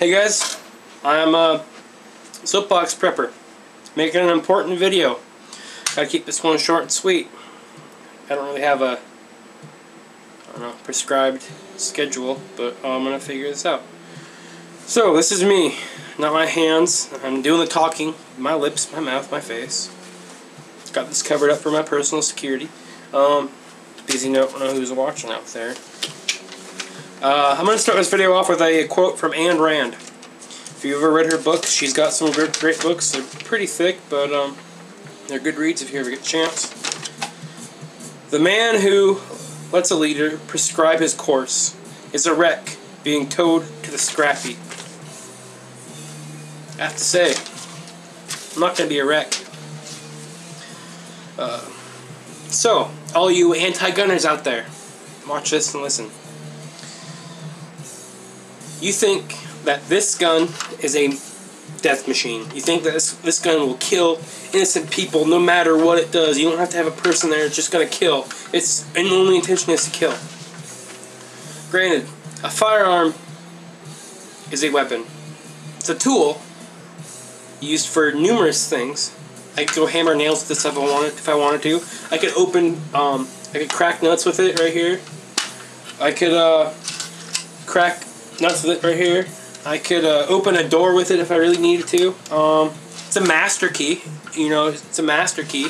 Hey guys, I'm a Soapbox Prepper, making an important video. Gotta keep this one short and sweet. I don't really have a prescribed schedule, but I'm gonna figure this out. So this is me, not my hands. I'm doing the talking, my lips, my mouth, my face. Got this covered up for my personal security. Because you don't know who's watching out there. I'm going to start this video off with a quote from Ayn Rand. If you've ever read her books, she's got some great books. They're pretty thick, but they're good reads if you ever get a chance. The man who lets a leader prescribe his course is a wreck being towed to the scrap heap. I have to say, I'm not going to be a wreck. So, all you anti-gunners out there, watch this and listen. You think that this gun is a death machine. You think that this gun will kill innocent people no matter what it does. You don't have to have a person there that's just going to kill. And the only intention is to kill. Granted, a firearm is a weapon. It's a tool used for numerous things. I could go hammer nails with this if I wanted to. I could I could crack nuts with it right here. I could crack nuts with it right here. I could open a door with it if I really needed to. It's a master key. You know, it's a master key.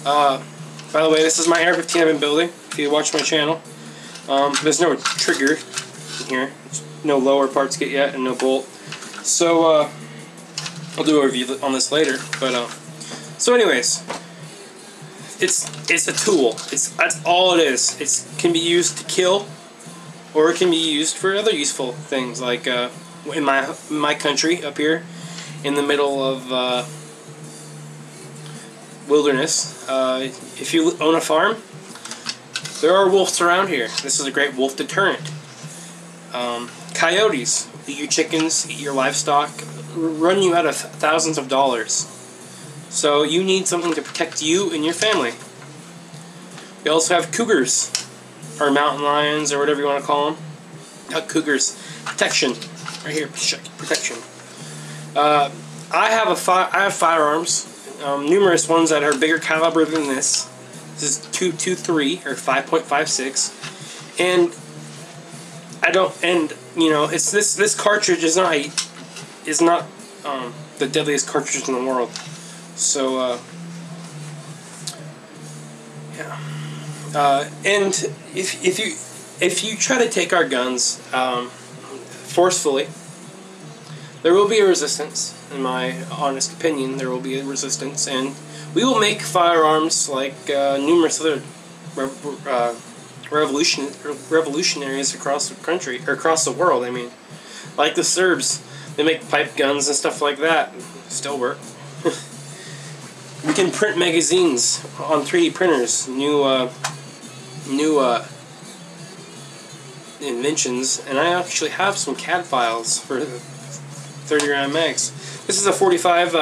By the way, this is my AR-15 I've been building. If you watch my channel, there's no trigger in here. There's no lower parts get yet, and no bolt. So I'll do a review on this later. But so anyways, it's a tool. That's all it is. It can be used to kill, or it can be used for other useful things, like in my country up here, in the middle of wilderness. If you own a farm, there are wolves around here. This is a great wolf deterrent. Coyotes eat your chickens, eat your livestock, run you out of thousands of dollars. So you need something to protect you and your family. We also have cougars, or mountain lions, or whatever you want to call them. Not cougars. Protection. Right here, protection. I have firearms, numerous ones that are bigger caliber than this. This is .223 or 5.56, and you know, it's this cartridge is not the deadliest cartridge in the world. So yeah. And if you try to take our guns forcefully, there will be a resistance. In my honest opinion, there will be a resistance, and we will make firearms like numerous other revolutionaries across the country, or across the world. I mean, like the Serbs, they make pipe guns and stuff like that. Still work. We can print magazines on 3D printers. New inventions, and I actually have some CAD files for 30 round mags. This is a 45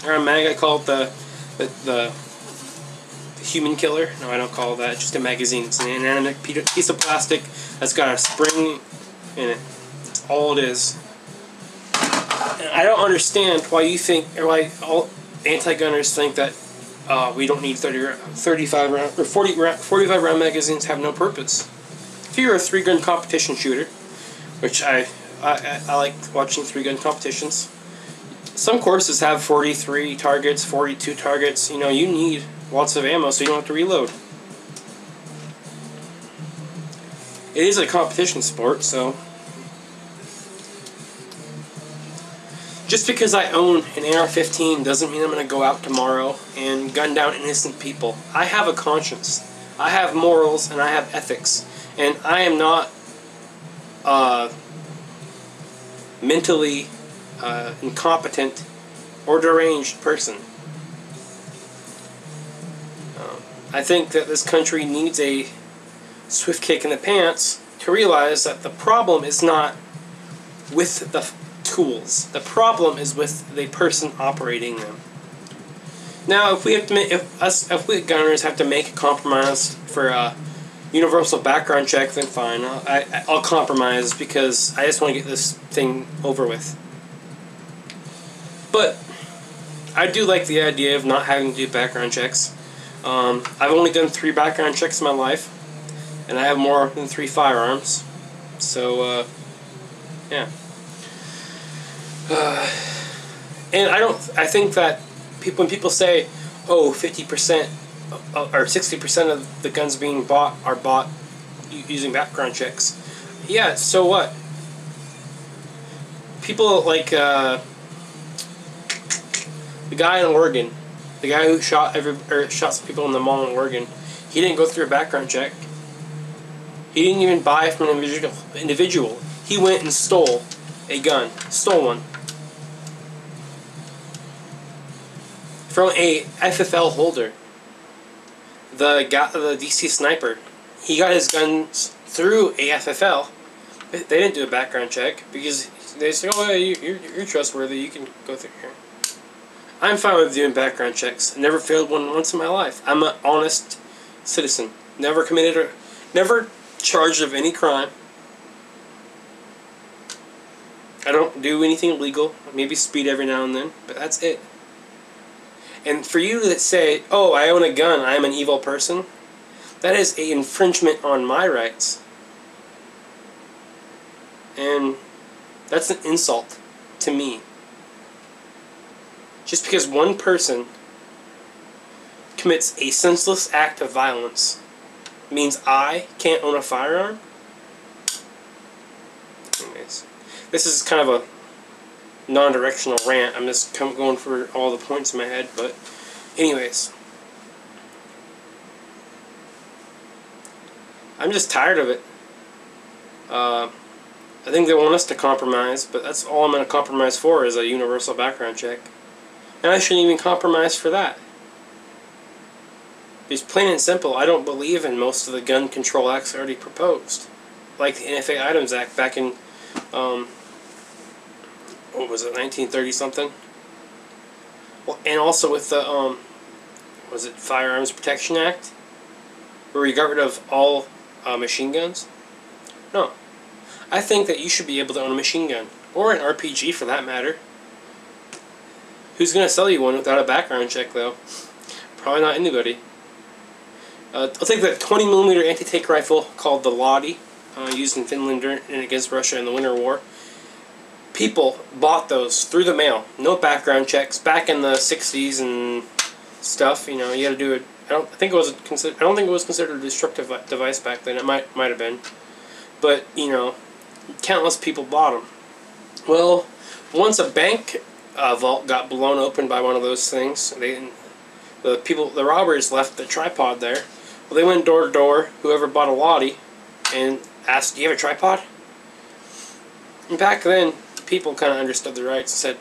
round mag. I call it the human killer. No, I don't call it that. It's just a magazine. It's an inanimate piece of plastic that's got a spring in it. That's all it is. And I don't understand why you think, or why all anti-gunners think that we don't need 35 round or 45 round magazines have no purpose. If you're a 3-gun competition shooter, which I like watching 3-gun competitions, some courses have 43 targets, 42 targets. You know, you need lots of ammo so you don't have to reload. It is a competition sport, so just because I own an AR-15 doesn't mean I'm going to go out tomorrow and gun down innocent people. I have a conscience. I have morals, and I have ethics. And I am not mentally incompetent or deranged person. I think that this country needs a swift kick in the pants to realize that the problem is not with the tools. The problem is with the person operating them. Now, if we gunners have to make a compromise for universal background check, then fine. I'll compromise because I just want to get this thing over with. But I do like the idea of not having to do background checks. I've only done 3 background checks in my life, and I have more than 3 firearms. So, yeah. And I think that when people say, oh, 50% or 60% of the guns being bought are bought using background checks. Yeah, so what? People like the guy in Oregon, the guy who shot some people in the mall in Oregon, he didn't go through a background check. He didn't even buy from an individual. He went and stole a gun. Stole one. From a FFL holder. The DC sniper. He got his guns through a FFL. They didn't do a background check because they said, oh, you're trustworthy. You can go through here. I'm fine with doing background checks. I never failed one once in my life. I'm an honest citizen. Never charged of any crime. I don't do anything illegal. Maybe speed every now and then, but that's it. And for you to say, oh, I own a gun, I am an evil person, that is an infringement on my rights. And that's an insult to me. Just because one person commits a senseless act of violence means I can't own a firearm? Anyways, this is kind of a non-directional rant. I'm just going for all the points in my head, but anyways, I'm just tired of it. I think they want us to compromise, but that's all I'm going to compromise for is a universal background check. And I shouldn't even compromise for that. Because plain and simple, I don't believe in most of the gun control acts already proposed. Like the NFA Items Act back in what was it, 1930 something? Well, and also with the was it Firearms Protection Act, where we got rid of all machine guns? No. I think that you should be able to own a machine gun, or an RPG for that matter. Who's going to sell you one without a background check, though? Probably not anybody. I'll take the 20mm anti-tank rifle called the Lottie, used in Finland and against Russia in the Winter War. People bought those through the mail, no background checks. Back in the 60s and stuff, you know, you had to do it. I don't think it was considered a destructive device back then. It might have been, but you know, countless people bought them. Well, once a bank vault got blown open by one of those things, the robbers left the tripod there. Well, they went door to door, whoever bought a Lottie, and asked, "Do you have a tripod?" And back then, people kind of understood the rights and said,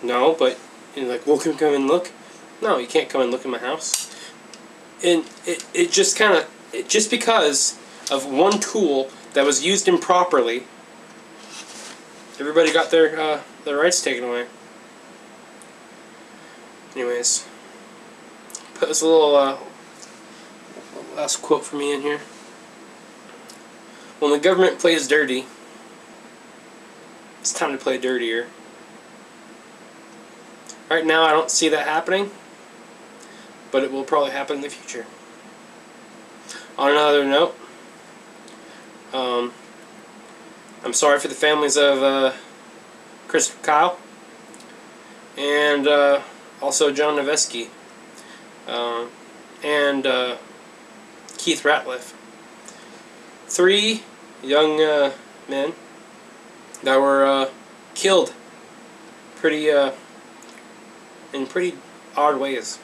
"No," but like, "Well, can we come and look?" No, you can't come and look in my house. And it just because of one tool that was used improperly, everybody got their rights taken away. Anyways, put this little last quote for me in here. When the government plays dirty, it's time to play dirtier. Right now, I don't see that happening, but it will probably happen in the future. On another note, I'm sorry for the families of Chris Kyle and also John Noveski and Keith Ratliff. 3 young men that were killed in pretty odd ways.